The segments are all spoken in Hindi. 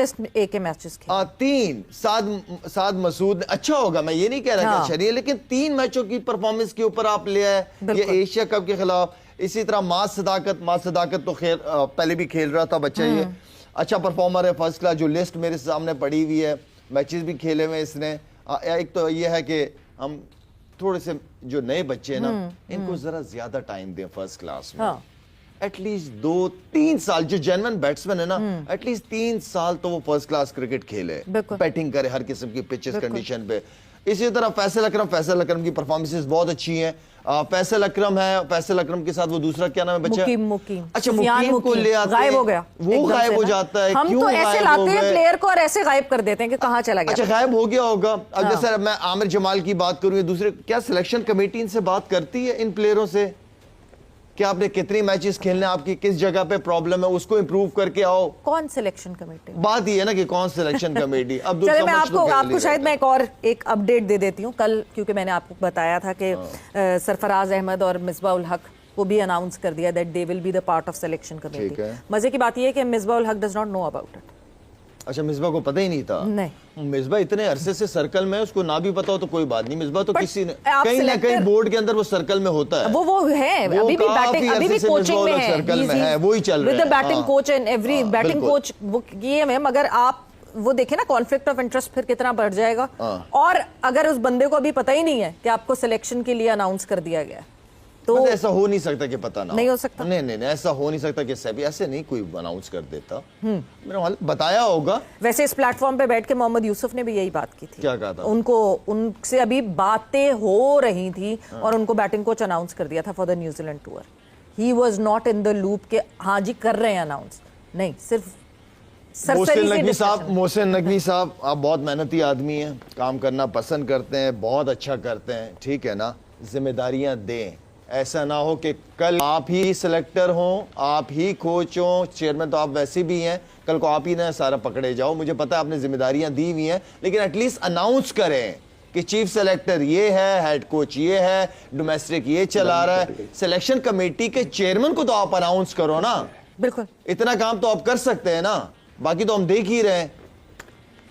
ए के मैचेस खेले। तीन साद मसूद अच्छा होगा, मैं ये नहीं कह रहा कि अच्छा नहीं है, लेकिन 3 मैचों की परफॉर्मेंस के ऊपर आप ले आए, ये एशिया कप के खिलाफ। इसी तरह मास सदाकत तो खैर पहले भी खेल रहा था बच्चा, ये अच्छा परफॉर्मर है, फर्स्ट क्लास। जो लिस्ट मेरे सामने पड़ी हुई है, मैचेस भी खेले हुए इसने। एक तो ये है कि हम थोड़े से जो नए बच्चे हैं ना, इनको जरा ज्यादा टाइम दें फर्स्ट क्लास में। एटलीस्ट 2-3 साल, जो जेन्युइन बैट्समैन है ना, एटलीस्ट 3 साल तो वो फर्स्ट क्लास क्रिकेट खेले, बैटिंग करे हर किस्म की पिचेस कंडीशन पे। इसी तरह फैसल अकरम की परफॉर्मेंसेस बहुत अच्छी हैं। फैसल अकरम के साथ वो दूसरा क्या नाम है बच्चा? मुकीम। अच्छा, मुकीम को ले आते हैं, गायब हो गया, वो गायब हो जाता है। हम तो ऐसे लाते हैं प्लेयर को और ऐसे गायब कर देते हैं कि कहाँ चला गया। अच्छा, गायब हो गया होगा। अब जैसे मैं आमिर जमाल की बात करूँ, दूसरे क्या सिलेक्शन कमेटी इनसे बात करती है इन प्लेयरों से कि आपने कितनी मैचेस खेलने, आपकी किस जगह पे प्रॉब्लम है, उसको इंप्रूव करके आओ? कौन सिलेक्शन कमेटी? बात ये है ना कि कौन सिलेक्शन कमेटी। अब चले मैं आपको शायद मैं एक अपडेट दे देती हूँ। कल क्योंकि मैंने आपको बताया था कि सरफराज अहमद और मिसबाह उल हक को भी अनाउंस कर दिया that they will be the part of selection committee. मजे की बात ये है कि Misbah ul Haq does not know about it. अच्छा, मिसबा को पता ही नहीं था? नहीं, मिसबा इतने अरसे से सर्कल में, उसको ना भी पता हो तो कोई बात नहीं। मिसबा तो किसी ने कहीं ना कहीं बोर्ड के अंदर वो सर्कल में होता है। वो है, अभी भी बैटिंग, अभी भी कोचिंग में है, सर्कल में है, वो ही चल रहा है। With the batting coach and every batting coach वो किए हैं, मगर आप वो देखें ना कॉन्फ्लिक्ट ऑफ इंटरेस्ट फिर कितना बढ़ जाएगा। और अगर उस बंदे को अभी पता ही नहीं है कि आपको सिलेक्शन के लिए अनाउंस कर दिया गया, तो ऐसा हो नहीं सकता कि पता ना नहीं हो सकता। नहीं, ऐसा हो नहीं सकता कि सभी ऐसे नहीं कोई अनाउंस कर देता। मेरा हाल बताया होगा। वैसे इस प्लेटफॉर्म पे बैठ के मोहम्मद यूसुफ ने भी यही बात की थी। क्या कहा था? उनसे अभी बातें हो रही थी और उनको बैटिंग कोच अनाउंस कर दिया था for the New Zealand tour. He was not in the loop के हाँ जी कर रहे हैं अनाउंस, नहीं सिर्फ मोहसिन नकवी साहब, आप बहुत मेहनती आदमी हैं, काम करना पसंद करते हैं, बहुत अच्छा करते हैं, ठीक है ना? जिम्मेदारियां दें, ऐसा ना हो कि कल आप ही सिलेक्टर हों, आप ही कोच हों, चेयरमैन तो आप वैसे भी हैं, कल को आप ही ना सारा पकड़े जाओ। मुझे पता है आपने जिम्मेदारियां दी हुई हैं, लेकिन एटलीस्ट अनाउंस करें कि चीफ सेलेक्टर ये है, हेड कोच ये है, डोमेस्टिक ये चला रहा है। सिलेक्शन कमेटी के चेयरमैन को तो आप अनाउंस करो ना। बिल्कुल, इतना काम तो आप कर सकते हैं ना, बाकी तो हम देख ही रहे हैं।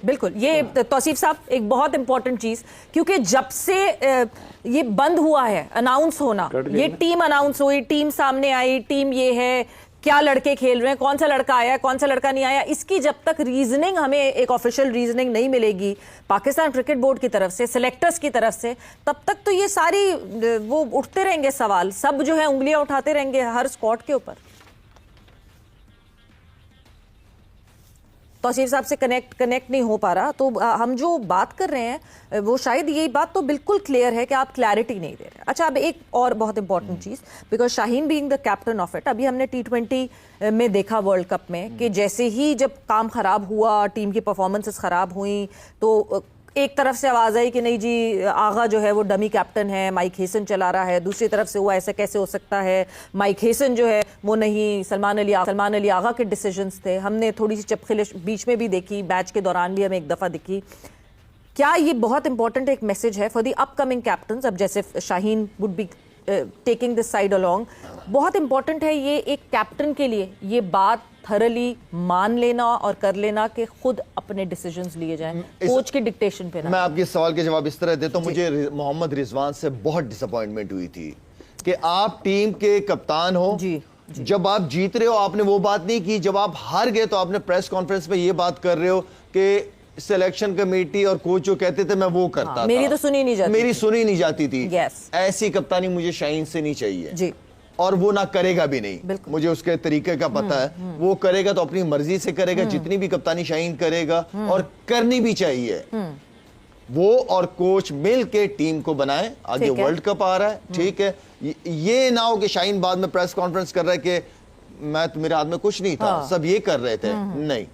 बिल्कुल, ये तौसीफ साहब एक बहुत इंपॉर्टेंट चीज, क्योंकि जब से ये बंद हुआ है अनाउंस होना, ये टीम अनाउंस हुई, टीम सामने आई, टीम ये है, क्या लड़के खेल रहे हैं, कौन सा लड़का आया, कौन सा लड़का नहीं आया, इसकी जब तक रीजनिंग, हमें एक ऑफिशियल रीजनिंग नहीं मिलेगी पाकिस्तान क्रिकेट बोर्ड की तरफ से, सिलेक्टर्स की तरफ से, तब तक तो ये सारी वो उठते रहेंगे सवाल, सब जो है उंगलियां उठाते रहेंगे हर स्क्वाड के ऊपर। तौसीफ साहब से कनेक्ट नहीं हो पा रहा, तो हम जो बात कर रहे हैं वो शायद यही बात तो बिल्कुल क्लियर है कि आप क्लैरिटी नहीं दे रहे। अच्छा, अब एक और बहुत इंपॉर्टेंट चीज, because Shaheen being the captain of it, अभी हमने T20 में देखा वर्ल्ड कप में कि जैसे ही जब काम खराब हुआ, टीम की परफॉर्मेंसेस खराब हुई, तो एक तरफ से आवाज आई कि नहीं जी आगा जो है वो डमी कैप्टन है, माइक हेसन चला रहा है, दूसरी तरफ से वो ऐसा कैसे हो सकता है, माइक हेसन जो है वो नहीं, सलमान अली आगा के डिसीजंस थे। हमने थोड़ी सी चपखिलिश बीच में भी देखी, मैच के दौरान भी हमें एक दफा दिखी। क्या ये बहुत इंपॉर्टेंट एक मैसेज है फॉर दी अपकमिंग कैप्टन्स? अब जैसे Shaheen would be taking this side along, बहुत इंपॉर्टेंट है ये एक कैप्टन के लिए ये बात थरली मान लेना और कर लेना कि खुद अपने डिसीजंस लिए जाएं, कोच की डिक्टेशन पे ना। मैं आपके सवाल के जवाब इस तरह देता हूं। मुझे मोहम्मद रिजवान से बहुत डिसअपॉइंटमेंट हुई थी कि आप टीम के कप्तान हो जी। जब आप जीत रहे हो आपने वो बात नहीं की, जब आप हार गए तो आपने प्रेस कॉन्फ्रेंस में ये बात कर रहे हो कि सिलेक्शन कमेटी और कोच जो कहते थे मैं वो करता था। मेरी तो सुनी नहीं जाती, मेरी सुनी नहीं जाती थी। ऐसी कप्तानी मुझे शाहीन से नहीं चाहिए जी, और वो ना करेगा भी नहीं। मुझे उसके तरीके का पता है, वो करेगा तो अपनी मर्जी से करेगा, जितनी भी कप्तानी शाहीन करेगा और करनी भी चाहिए। वो और कोच मिल के टीम को बनाए, आगे वर्ल्ड कप आ रहा है, ठीक है। ये ना हो कि शाहीन बाद में प्रेस कॉन्फ्रेंस कर रहा है कि मैं तो मेरे हाथ में कुछ नहीं था, सब ये कर रहे थे। नहीं,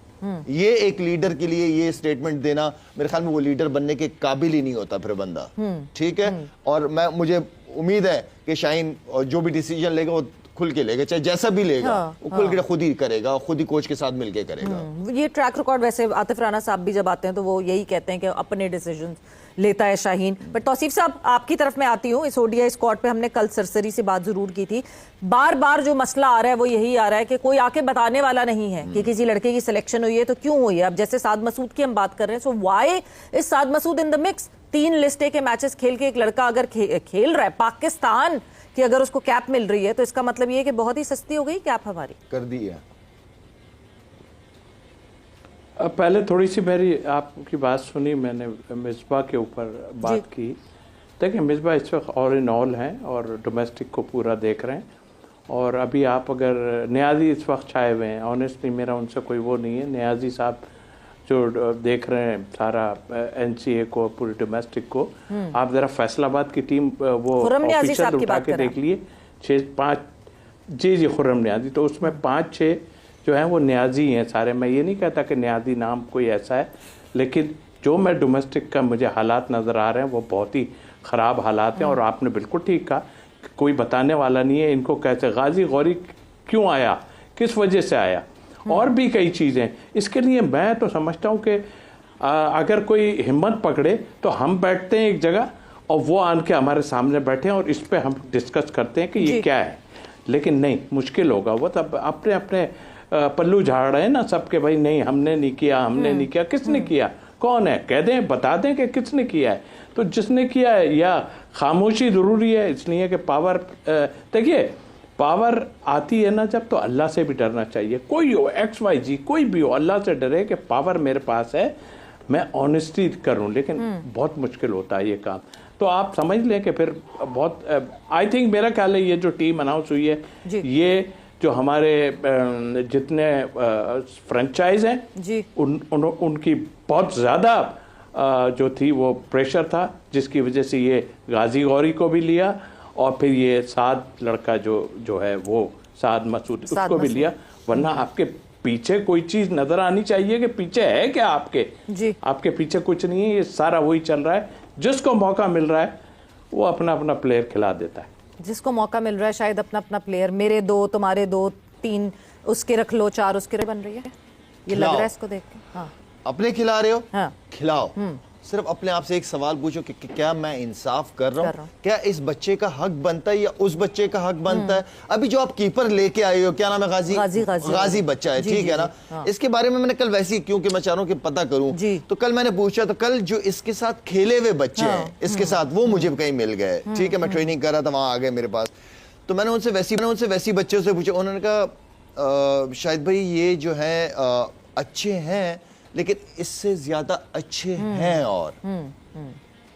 ये एक लीडर के लिए ये स्टेटमेंट देना, मेरे ख्याल में वो लीडर बनने के काबिल ही नहीं होता फिर बंदा, ठीक है। और मुझे उम्मीद है कि शाहीन जो भी डिसीजन लेगा वो खुल के लेगा, चाहे जैसा भी लेगा वो खुल के खुद ही करेगा, खुद ही कोच के साथ मिलके करेगा। ये ट्रैक रिकॉर्ड वैसे आतिफ राना साहब भी जब आते हैं तो वो यही कहते हैं कि अपने डिसीजन लेता है शाहीन। बट तौसीफ साहब आपकी तरफ मैं आती हूँ, इस ओडीआई स्क्वाड पे हमने कल सरसरी से बात जरूर की थी। बार बार जो मसला आ रहा है वो यही आ रहा है कि कोई आके बताने वाला नहीं है कि किसी लड़के की सिलेक्शन हुई है तो क्यों हुई है। अब जैसे साद मसूद की हम बात कर रहे हैं, so why is Saad Masood in the mix? 3 list A के मैचेस खेल के एक लड़का अगर खेल रहा है पाकिस्तान की, अगर उसको कैप मिल रही है तो इसका मतलब ये है कि बहुत ही सस्ती हो गई कैप हमारी, कर दी है। पहले थोड़ी सी मेरी आपकी बात सुनी, मैंने मिसबा के ऊपर बात की। देखिए मिसबा इस वक्त ऑल इन ऑल हैं और डोमेस्टिक को पूरा देख रहे हैं। और अभी आप अगर न्याजी इस वक्त छाए हुए हैं, ऑनेस्टली मेरा उनसे कोई वो नहीं है। न्याजी साहब जो देख रहे हैं सारा एनसीए को, पूरी डोमेस्टिक को। आप जरा फैसलाबाद की टीम वो ऑफिशियल उठा के देख लिए, 6-5 जी खुर्रम न्याजी, तो उसमें 5-6 जो हैं वो न्याजी हैं सारे। मैं ये नहीं कहता कि न्याजी नाम कोई ऐसा है, लेकिन जो मैं डोमेस्टिक का मुझे हालात नज़र आ रहे हैं वो बहुत ही ख़राब हालात हैं। और आपने बिल्कुल ठीक कहा, कोई बताने वाला नहीं है इनको कैसे गाजी गौरी क्यों आया, किस वजह से आया, और भी कई चीज़ें। इसके लिए मैं तो समझता हूँ कि अगर कोई हिम्मत पकड़े तो हम बैठते हैं एक जगह और वो आन के हमारे सामने बैठे हैं और इस पर हम डिस्कस करते हैं कि ये क्या है। लेकिन नहीं, मुश्किल होगा। वो तब अपने अपने पल्लू झाड़ रहे हैं ना सबके, भाई नहीं हमने नहीं किया, हमने नहीं किया। किसने किया, कौन है, कह दें, बता दें कि किसने किया है। तो जिसने किया है, या खामोशी ज़रूरी है इसलिए कि पावर, देखिए पावर आती है ना जब, तो अल्लाह से भी डरना चाहिए। कोई हो, XYZ कोई भी हो, अल्लाह से डरे कि पावर मेरे पास है, मैं ऑनेस्टी करूं। लेकिन बहुत मुश्किल होता है ये काम। तो आप समझ लें कि फिर बहुत, आई थिंक मेरा ख्याल है ये जो टीम अनाउंस हुई है, ये जो हमारे जितने फ्रेंचाइज हैं उनकी बहुत ज़्यादा जो थी वो प्रेशर था, जिसकी वजह से ये गाजी गौरी को भी लिया और फिर ये साद लड़का जो है वो साद मसूद उसको भी लिया। वरना आपके पीछे कोई चीज़ नज़र आनी चाहिए कि पीछे है क्या आपके पीछे कुछ नहीं है। ये सारा वही चल रहा है, जिसको मौका मिल रहा है वो अपना अपना प्लेयर खिला देता है। जिसको मौका मिल रहा है शायद अपना अपना प्लेयर, मेरे 2 तुम्हारे 2 3 उसके रख लो, 4 उसके बन रही है, ये लग रहा है इसको देख के। हाँ, अपने खिला रहे हो, हाँ। खिलाओ। सिर्फ अपने आप से एक सवाल पूछो कि क्या मैं इंसाफ कर रहा हूँ, क्या इस बच्चे का हक बनता है या उस बच्चे का हक बनता है। अभी जो आप कीपर लेके आए हो, क्या नाम है, गाजी बच्चा है, ठीक है ना। हाँ। इसके बारे में मैंने कल वैसे ही, क्योंकि मैं चाह रहा हूँ कि पता करूं, तो कल मैंने पूछा, तो कल जो इसके साथ खेले हुए बच्चे हैं इसके साथ, वो मुझे कहीं मिल गए, ठीक है। मैं ट्रेनिंग कर रहा था, वहां आ गए मेरे पास, तो मैंने उनसे वैसी बच्चों से पूछा। उन्होंने कहा शायद भाई ये जो है अच्छे हैं, लेकिन इससे ज्यादा अच्छे हैं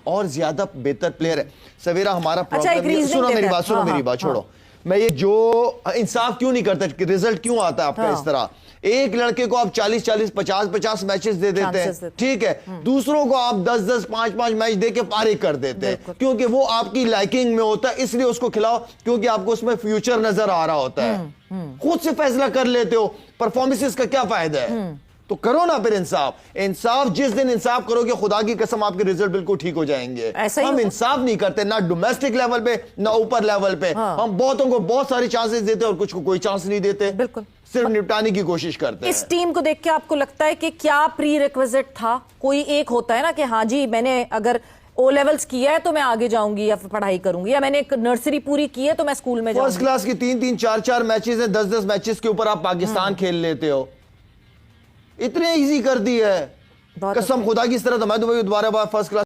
और ज्यादा बेहतर प्लेयर है। सवेरा हमारा प्रॉब्लम, सुनो मेरी बात, मेरी बात छोड़ो। मैं ये जो इंसाफ क्यों नहीं करता, रिजल्ट क्यों आता है आपका इस तरह। एक लड़के को आप 40-40, 50-50 मैचेस दे देते हैं, ठीक है। दूसरों को आप 10-10, 5-5 मैच दे के फारिग कर देते हैं, क्योंकि वो आपकी लाइकिंग में होता है, इसलिए उसको खिलाओ, क्योंकि आपको उसमें फ्यूचर नजर आ रहा होता है। खुद से फैसला कर लेते हो, परफॉर्मेंसेस का क्या फायदा है। तो करो ना फिर इंसाफ। जिस दिन इंसाफ करोगे, खुदा की कसम आपके रिजल्ट बिल्कुल ठीक हो जाएंगे। हम इंसाफ नहीं करते, ना डोमेस्टिक लेवल पे ना ऊपर लेवल पे। हम बहुतों को बहुत सारे चांसेस देते हैं और कुछ को कोई चांस नहीं देते, बिल्कुल सिर्फ निपटाने की कोशिश करते हैं। इस टीम को देख के आपको लगता है कि क्या प्री रिक्विजिट था? कोई एक होता है ना कि हाँ जी, मैंने अगर O लेवल्स किया है तो मैं आगे जाऊंगी या पढ़ाई करूंगी, या मैंने एक नर्सरी पूरी की है तो मैं स्कूल में जाऊंगी। फर्स्ट क्लास की 3-3, 4-4 मैचेस है, 10-10 मैचेस के ऊपर आप पाकिस्तान खेल लेते हो। इतने इजी कर दी है, कसम खुदा की, इस तरह तो मैं दोबारा फर्स्ट क्लास